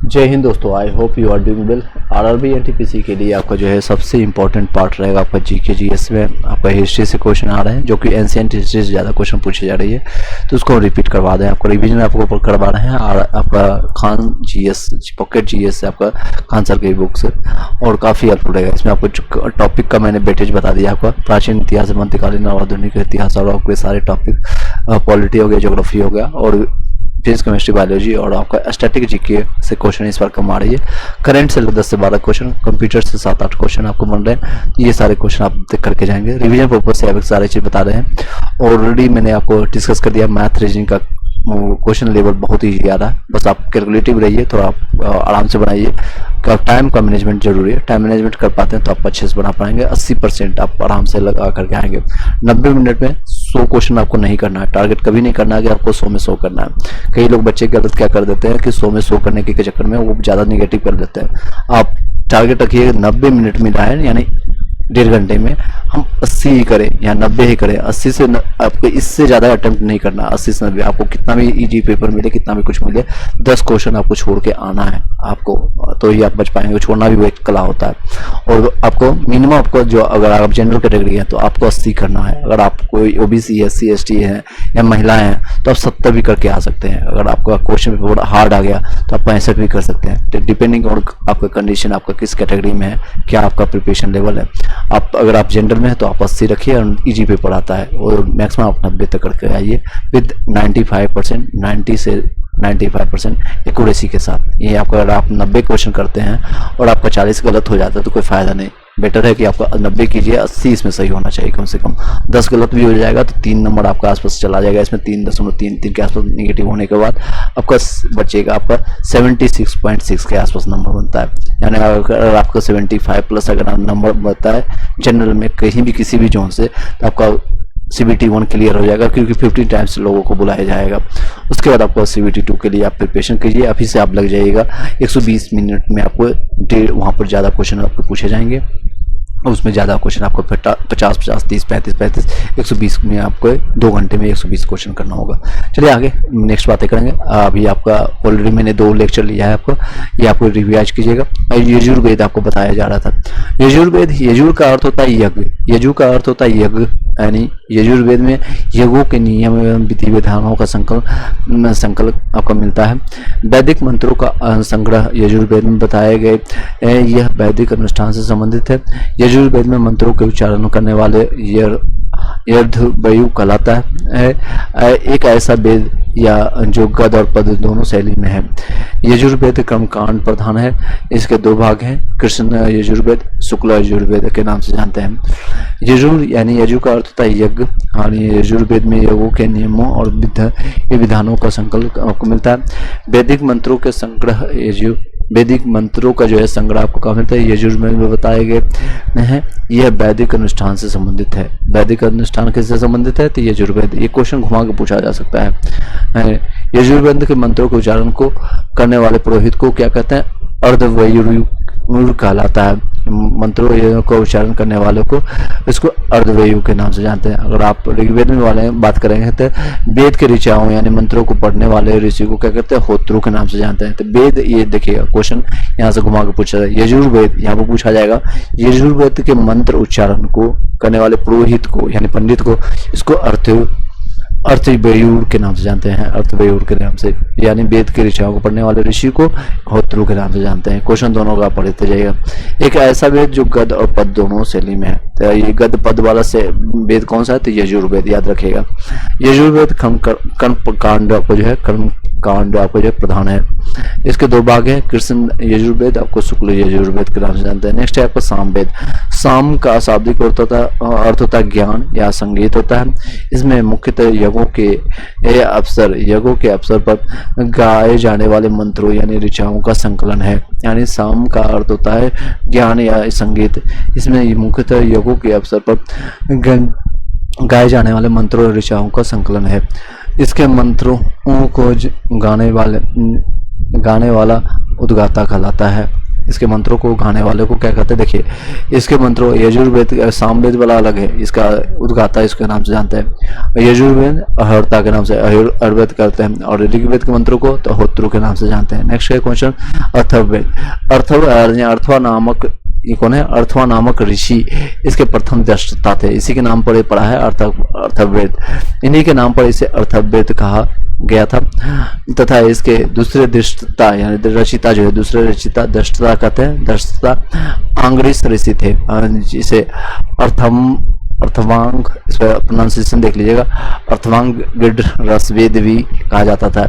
जय हिंद दोस्तों, I hope you are doing well. RRB NTPC के लिए आपका जो है सबसे इंपॉर्टेंट पार्ट रहेगा आपका जीके जीएस में। आपका हिस्ट्री से क्वेश्चन आ रहे हैं जो कि एंशिएंट हिस्ट्री से ज़्यादा क्वेश्चन पूछे जा रही है, तो उसको रिपीट करवा दें। आपको रिवीजन आपको करवा रहे हैं और आपका खान जीएस पॉकेट जीएस से आपका खान सर की बुक से, और काफ़ी हेल्पफुल रहेगा। इसमें आपको टॉपिक का मैंने वेटेज बता दिया आपका, प्राचीन इतिहास, मध्यकालीन और आधुनिक इतिहास, और आपके सारे टॉपिक पॉलिटी हो गया, ज्योग्राफी हो गया, और फिजिक्स, केमिस्ट्री, बायोलॉजी, और आपका स्टैटिक जीके से क्वेश्चन इस बार कम आ रही है। करंट से 10 से 12 क्वेश्चन, कंप्यूटर से 7-8 क्वेश्चन आपको बन रहे हैं। ये सारे क्वेश्चन आप देख करके जाएंगे। रिवीजन पर्पज से आप सारी चीज़ बता रहे हैं। ऑलरेडी मैंने आपको डिस्कस कर दिया, मैथ रीजनिंग का क्वेश्चन लेवल बहुत ही ज़्यादा है। बस आप कैलकुलेटिव रहिए, थोड़ा आप आराम से बनाइए। टाइम का मैनेजमेंट जरूरी है। टाइम मैनेजमेंट कर पाते हैं तो आप अच्छे से बना पाएंगे। 80% आप आराम से लगा करके आएंगे। 90 मिनट में 100 क्वेश्चन आपको नहीं करना है। टारगेट कभी नहीं करना है कि आपको 100 में 100 करना है। कई लोग बच्चे गलत क्या कर देते हैं कि 100 में 100 करने के चक्कर में वो ज़्यादा निगेटिव कर देते हैं। आप टारगेट रखिए 90 मिनट में लाए, यानी 1.5 घंटे में हम 80 ही करें या 90 ही करें। 80 से आपको इससे ज़्यादा अटेम्प्ट नहीं करना। 80 से 90 आपको कितना भी इजी पेपर मिले, कितना भी कुछ मिले, 10 क्वेश्चन आपको छोड़ के आना है आपको, तो ही आप बच पाएंगे। छोड़ना भी वो एक कला होता है। और आपको मिनिमम आपको जो, अगर आप जनरल कैटेगरी है तो आपको 80 करना है। अगर आप कोई ओबीसी, SC, ST है या महिलाएं हैं तो आप 70 भी करके आ सकते हैं। अगर आपका क्वेश्चन पेपर हार्ड आ गया तो आप 65 भी कर सकते हैं, डिपेंडिंग ऑन आपका कंडीशन, आपका किस कैटेगरी में है, क्या आपका प्रिपरेशन लेवल है। अगर आप जनरल में है तो आप 80 रखिए और इजी पेपर आता है, और मैक्सिमम आप 90 तक करके आइए विद 95%, 90 से 95% एक्यूरेसी के साथ। ये आपका, अगर आप 90 क्वेश्चन करते हैं और आपका 40 गलत हो जाता है तो कोई फायदा नहीं। बेटर है कि आपका 90 कीजिए, 80 इसमें सही होना चाहिए कम से कम। 10 गलत भी हो जाएगा तो 3 नंबर आपका आसपास चला जाएगा। इसमें 3.33 के आसपास निगेटिव होने के बाद आपका बचेगा आपका 76.6 के आसपास नंबर बनता है। यानी अगर आपका 75 प्लस अगर नंबर बनता है जनरल में कहीं भी किसी भी जोन से, तो आपका CBT 1 क्लियर हो जाएगा, क्योंकि 15 टाइम्स लोगों को बुलाया जाएगा। उसके बाद आपको CBT 2 के लिए आप प्रिपरेशन कीजिए। अभी से आप लग जाइएगा 120 मिनट में आपको वहाँ पर ज़्यादा क्वेश्चन आपको पूछे जाएंगे। उसमें ज़्यादा क्वेश्चन आपको 50, 30, 35, 120 में आपको 2 घंटे में 120 क्वेश्चन करना होगा। चलिए आगे नेक्स्ट बातें करेंगे। अभी आपका ऑलरेडी मैंने 2 लेक्चर लिया है आपको, ये आपको रिवाइज कीजिएगा। यजुर्वेद आपको बताया जा रहा था। यजुर्वेद, यजुर का अर्थ होता है यज्ञ, यजु का अर्थ होता है यज्ञ, यानी यजुर्वेद में यज्ञों के नियम एवं विधि विधानों का संकल्प आपको मिलता है। वैदिक मंत्रों का संग्रह यजुर्वेद में बताए गए, यह वैदिक अनुष्ठान से संबंधित है। यजुर्वेद में मंत्रों के उच्चारण करने वाले यजुर्वेद कहलाता है। एक ऐसा वेद या जो गद और पद दोनों शैली में है। यजुर्वेद कर्मकांड प्रधान है। इसके 2 भाग हैं, कृष्ण यजुर्वेद, शुक्ल यजुर्वेद के नाम से जानते हैं। यजुर यानी यजु का अर्थ होता है यज्ञ, और यजुर्वेद में यज्ञों के नियमों और विधानों का संकल्प आपको मिलता है। वैदिक मंत्रों के संग्रह वैदिक मंत्रों का जो है संग्रह आपको कहा मिलता है। यजुर्वेद में बताए गए हैं, यह वैदिक अनुष्ठान से संबंधित है। वैदिक अनुष्ठान किससे संबंधित है तो यजुर्वेद। ये क्वेश्चन घुमा के पूछा जा सकता है। यजुर्वेद के मंत्रों के उच्चारण को करने वाले पुरोहित को क्या कहते हैं, अर्धवैयुर कहलाता है। मंत्रों को उच्चारण करने वालों को इसको अर्धवैयु के नाम से जानते हैं। अगर आप ऋग्वेद में वाले बात करेंगे तो वेद के ऋचाओं यानी मंत्रों को पढ़ने वाले ऋषि को क्या कहते हैं, होत्रु के नाम से जानते हैं। तो वेद, ये देखिएगा क्वेश्चन यहाँ से घुमा के पूछा जाए। यजुर्वेद यहाँ पर पूछा जाएगा, यजुर्वेद के मंत्र उच्चारण को करने वाले पुरोहित को यानी पंडित को इसको अर्थवैयुर के नाम से जानते हैं। अर्थवैयुर के नाम से, यानी वेद के ऋचाओं को पढ़ने वाले ऋषि को होत्रु के नाम से जानते हैं। क्वेश्चन दोनों का पढ़ते जाइएगा। एक ऐसा वेद जो गद और पद दोनों शैली में है। तो ये गद पद वाला से वेद कौन सा है तो यजुर्वेद, याद रखिएगा। यजुर्वेद कर्म कांड आपको जो है, कर्म कांड आपको जो प्रधान है। इसके 2 भाग हैं, कृष्ण यजुर्वेद, आपको शुक्ल यजुर्वेद के नाम से जानते हैं। नेक्स्ट है आपका सामवेद। साम का शाब्दिक अर्थ होता है ज्ञान या संगीत होता है। इसमें मुख्यतः यज्ञों के अवसर पर गाए जाने वाले मंत्रों यानी ऋचाओं का संकलन है। यानी साम का अर्थ होता है ज्ञान या संगीत। इसमें मुख्यतः यज्ञों के अवसर पर गाए जाने वाले मंत्रों और ऋचाओं का संकलन है। इसके मंत्रों को गाने वाला उद्गाता कहलाता है। इसके मंत्रों को गाने वाले को क्या कहते हैं? देखिए, इसके मंत्रों यजुर्वेद सामवेद वाला अलग है, इसका उद्गाता इसके नाम से जानते हैं। यजुर्वेद अहर्ता के नाम से अहर्वेद करते हैं, और ऋग्वेद के मंत्रों को तो होत्रु के नाम से जानते हैं। नेक्स्ट है क्वेश्चन अथर्ववेद। अर्थवा नामक, ये कौन है? अर्थवा नामक ऋषि इसके प्रथम दृष्टा थे, इसी के नाम पर ये पड़ा है अथर्ववेद। इन्हीं के नाम पर इसे अथर्ववेद कहा गया था, तथा इसके दूसरे दृष्टा यानी रचिता जो है, दूसरे रचिता दृष्टा कहते हैं। दृष्टा आंग्रिस ऋषि थे, जिसे अर्थवांग, इस पर प्रोनाउंसिएशन देख लीजिएगा, अर्थवांग गिड रसवेद भी कहा जाता था।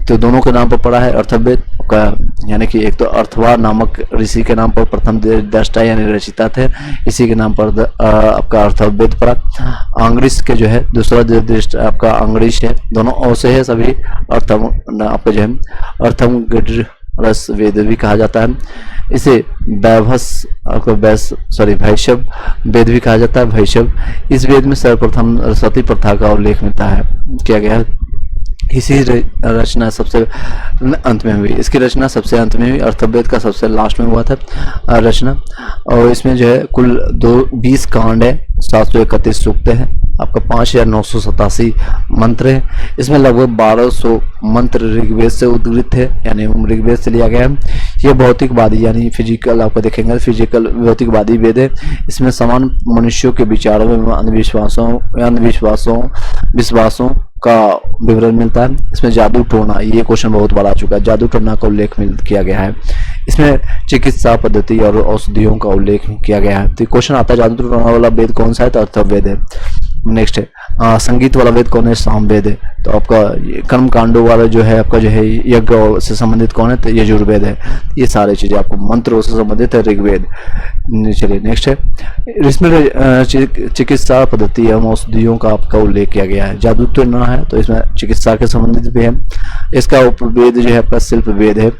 तो दोनों के नाम पर पड़ा है अर्थवेद का, यानी कि एक तो अर्थवा नामक ऋषि के नाम पर प्रथम दृष्टा यानी रचिता थे, इसी के नाम पर आपका अर्थवेद पड़ा। आंग्रिस के जो है दूसरा दृष्टा आपका आंग्रिश है, दोनों ओ से है सभी। अर्थम आपका जो है अर्थम गिड रस वेद भी कहा जाता है। इसे वैशव वेद भी कहा जाता है। वैशव, इस वेद में सर्वप्रथम सती प्रथा का उल्लेख मिलता है, किया गया है। इसी रचना सबसे अंत में हुई, इसकी रचना सबसे अंत में हुई। अर्थवेद का सबसे लास्ट में हुआ था रचना, और इसमें जो है कुल 20 कांड है, 731 सूक्त है, आपका 5987 मंत्र है। इसमें लगभग 1200 मंत्र ऋग्वेद से उद्धृत है, यानी ऋग्वेद से लिया गया है। ये भौतिकवादी यानी फिजिकल, आपको देखेंगे फिजिकल भौतिकवादी वेद है। इसमें समान मनुष्यों के विचारों में विश्वासों का विवरण मिलता है। इसमें जादू टोना, ये क्वेश्चन बहुत बड़ा आ चुका है, जादू टोना का उल्लेख किया गया है। इसमें चिकित्सा पद्धति और औषधियों का उल्लेख किया गया है। तो क्वेश्चन आता है जादू टोना वाला वेद कौन सा है? तो अथर्ववेद है। नेक्स्ट है संगीत वाला वेद कौन है? सामवेद है। तो आपका कर्म कांडों वाला जो है आपका जो है यज्ञ से संबंधित कौन है? तो यजुर्वेद है। ये सारी चीजें आपको मंत्रों से संबंधित है ऋग्वेद। चलिए नेक्स्ट है, इसमें चिकित्सा पद्धति एवं औषधियों का आपका उल्लेख किया गया है। जादू तो ना है, तो इसमें चिकित्सा के संबंधित भी है। इसका उपवेद जो है आपका शिल्प वेद है।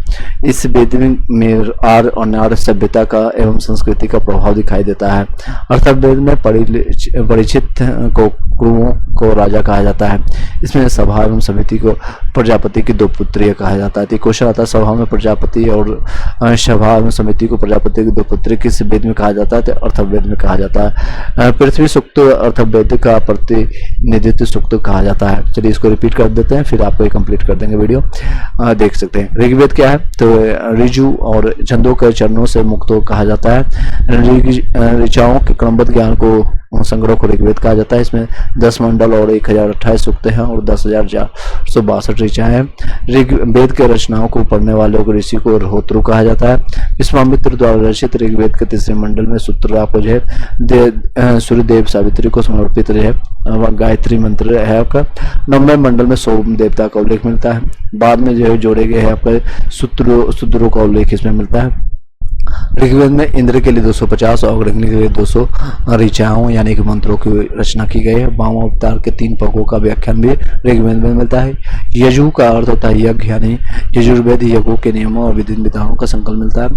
इस वेद में आर्य और नार्य सभ्यता का एवं संस्कृति का प्रभाव दिखाई देता है। अर्थवेद में परिचित को कुरुओं को राजा कहा जाता है। इसमें सभा एवं समिति को प्रजापति की 2 पुत्रियां कहा जाता है। तो क्वेश्चन आता है सभा में प्रजापति और सभा एवं समिति को प्रजापति की 2 पुत्री किस वेद में कहा जाता है? तो अर्थवेद में कहा जाता है। पृथ्वी सूक्त अर्थवेद का प्रतिनिधित्व सूक्त कहा जाता है। चलिए इसको रिपीट कर देते हैं, फिर आपको कंप्लीट कर देंगे वीडियो। देख सकते हैं ऋग्वेद क्या है? तो ऋजु और छंदों के चरणों से मुक्त कहा जाता है। ऋचाओं के क्रमबद्ध ज्ञान को संग्रह को ऋग्वेद कहा जाता है। इसमें 10 मंडल और 1028 सूक्त हैं और 10,462 ऋचाएं हैं। ऋग्वेद के रचनाओं को पढ़ने वालों को ऋषि को होत्रु कहा जाता है। विश्वामित्र द्वारा रचित ऋग्वेद के 3रे मंडल में सूत्र आपको जो है सूर्यदेव सावित्री को समर्पित जो है गायत्री मंत्र है आपका। 9वें मंडल में सोम देवता का उल्लेख मिलता है। बाद में जो है जोड़े गए हैं आपका सूत्रों का उल्लेख इसमें मिलता है। ऋग्वेद में इंद्र के लिए 250 और अग्नि के लिए 200 ऋचाओं यानी कि मंत्रों की रचना की गई है। वाम अवतार के 3 पगों का व्याख्यान भी ऋग्वेद में मिलता है। यजु का अर्थ होता है यज्ञ, यानी यजुर्वेद यज्ञों के नियमों और विधि विधानों का संकलन मिलता है।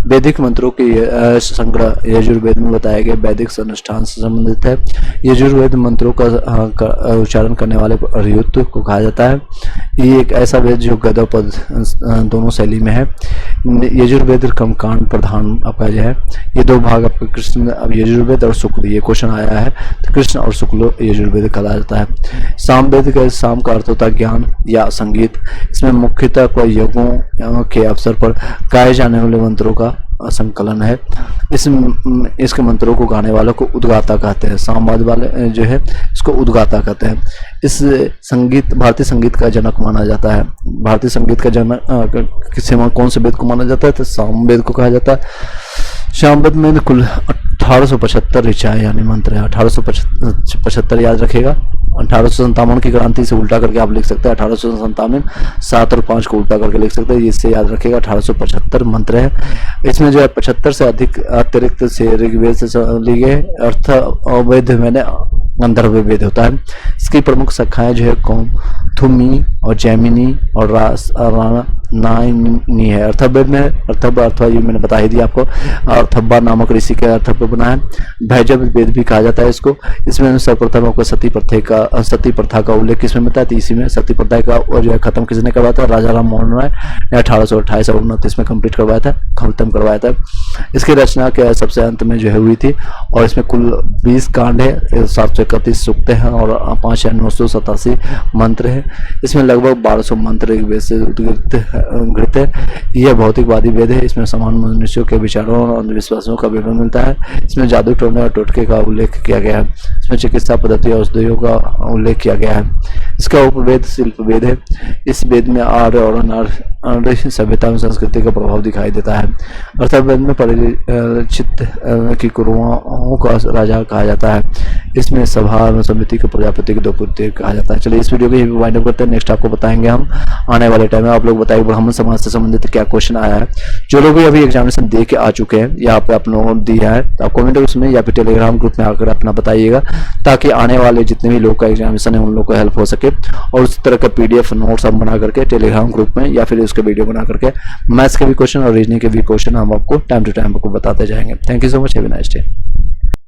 वैदिक मंत्रों के संग्रह यजुर्वेद में बताए गए वैदिक अनुष्ठान से संबंधित है। यजुर्वेद मंत्रों का उच्चारण करने वाले अरियुक्त को कहा जाता है। ये एक ऐसा वेद जो गद्य पद दोनों शैली में है। यजुर्वेद कर्मकांड प्रधान आपका जो है, ये 2 भाग आपके कृष्ण यजुर्वेद और शुक्ल, ये क्वेश्चन आया है। तो कृष्ण और शुक्ल यजुर्वेद कहा जाता है। सामवेद का साम का अर्थ होता है ज्ञान या संगीत। इसमें मुख्यतः यज्ञों के अवसर पर गाए जाने वाले मंत्रों का संकलन है। इसके मंत्रों को गाने वालों को उद्गाता कहते हैं। सामवाद वाले जो है इसको उद्गाता कहते हैं। इस भारतीय संगीत का जनक माना जाता है। भारतीय संगीत का जनक कौन से वेद को माना जाता है? तो सामवेद को कहा जाता है। सामवेद में कुल 1875 ऋचाएं यानी मंत्र है। 1875 याद रखेगा। 1857 की क्रांति से उल्टा करके आप लिख सकते हैं 1857, 7 और 5 को उल्टा करके लिख सकते हैं, इससे याद रखेगा 1875 मंत्र है। इसमें जो है 75 से अधिक अतिरिक्त से ऋग्वेद से ली गए अर्थ अवैध मैंने गंधर्व वेद होता है। इसकी प्रमुख शाखाएं जो है कौम, थुमी और जैमिनी और नहीं है। अर्थवेद में अर्थव अर्थवा ये मैंने बता ही दिया आपको, अर्थव्य नामक ऋषि के अर्थव्य बना है। भैजव वेद भी कहा जाता है इसको। इसमें सर्वप्रथम आपको सती प्रथा का उल्लेख किसमें मिलता है? तो इसी में सती प्रथा का और जो है खत्म किसने करवाया था? राजा राम मोहन राय ने 1828 और 29 में कंप्लीट करवाया था, खत्म करवाया था। इसकी रचना के सबसे अंत में जो है हुई थी और इसमें कुल 20 कांड है, 731 सूक्त हैं और 5,987 मंत्र है। इसमें लगभग 1200 मंत्र एक वेद से घृत है। यह भौतिकवादी वेद है। इसमें समान मनुष्यों के विचारों और अंधविश्वासों का विवरण मिलता है। इसमें जादू टोने और टोटके का उल्लेख किया गया है। इसमें चिकित्सा पद्धति और औषधियों का उल्लेख किया गया है। इसका उपवेद शिल्प वेद है। इस वेद में आर्य और अनार्य सभ्यता में संस्कृति का प्रभाव दिखाई देता है। अर्थवेद में परिचित की कुरुओं का राजा कहा जाता है। इसमें सभा समिति के प्रजापति के 2 पुत्र कहा जाता है। चलिए इस वीडियो को यही वाइंड अप करते हैं। नेक्स्ट आपको बताएंगे हम आने वाले टाइम में। आप लोग बताइए ब्राह्मण समाज से संबंधित क्या क्वेश्चन आया है। जो लोग भी अभी एग्जामिनेशन दे के आ चुके हैं यहाँ पे आप लोगों ने दिया है, तो आप कमेंट बॉक्स में या फिर टेलीग्राम ग्रुप में आकर अपना बताइएगा, ताकि आने वाले जितने भी लोग का एग्जामिनेशन है उन लोग को हेल्प हो सके। और उस तरह का PDF नोट्स हम बना करके टेलीग्राम ग्रुप में या फिर उसके वीडियो बना करके मैथ्स के भी क्वेश्चन और रीजनिंग के भी क्वेश्चन हम आपको टाइम टू टाइम आपको बताते जाएंगे। Thank you so much, have a nice day.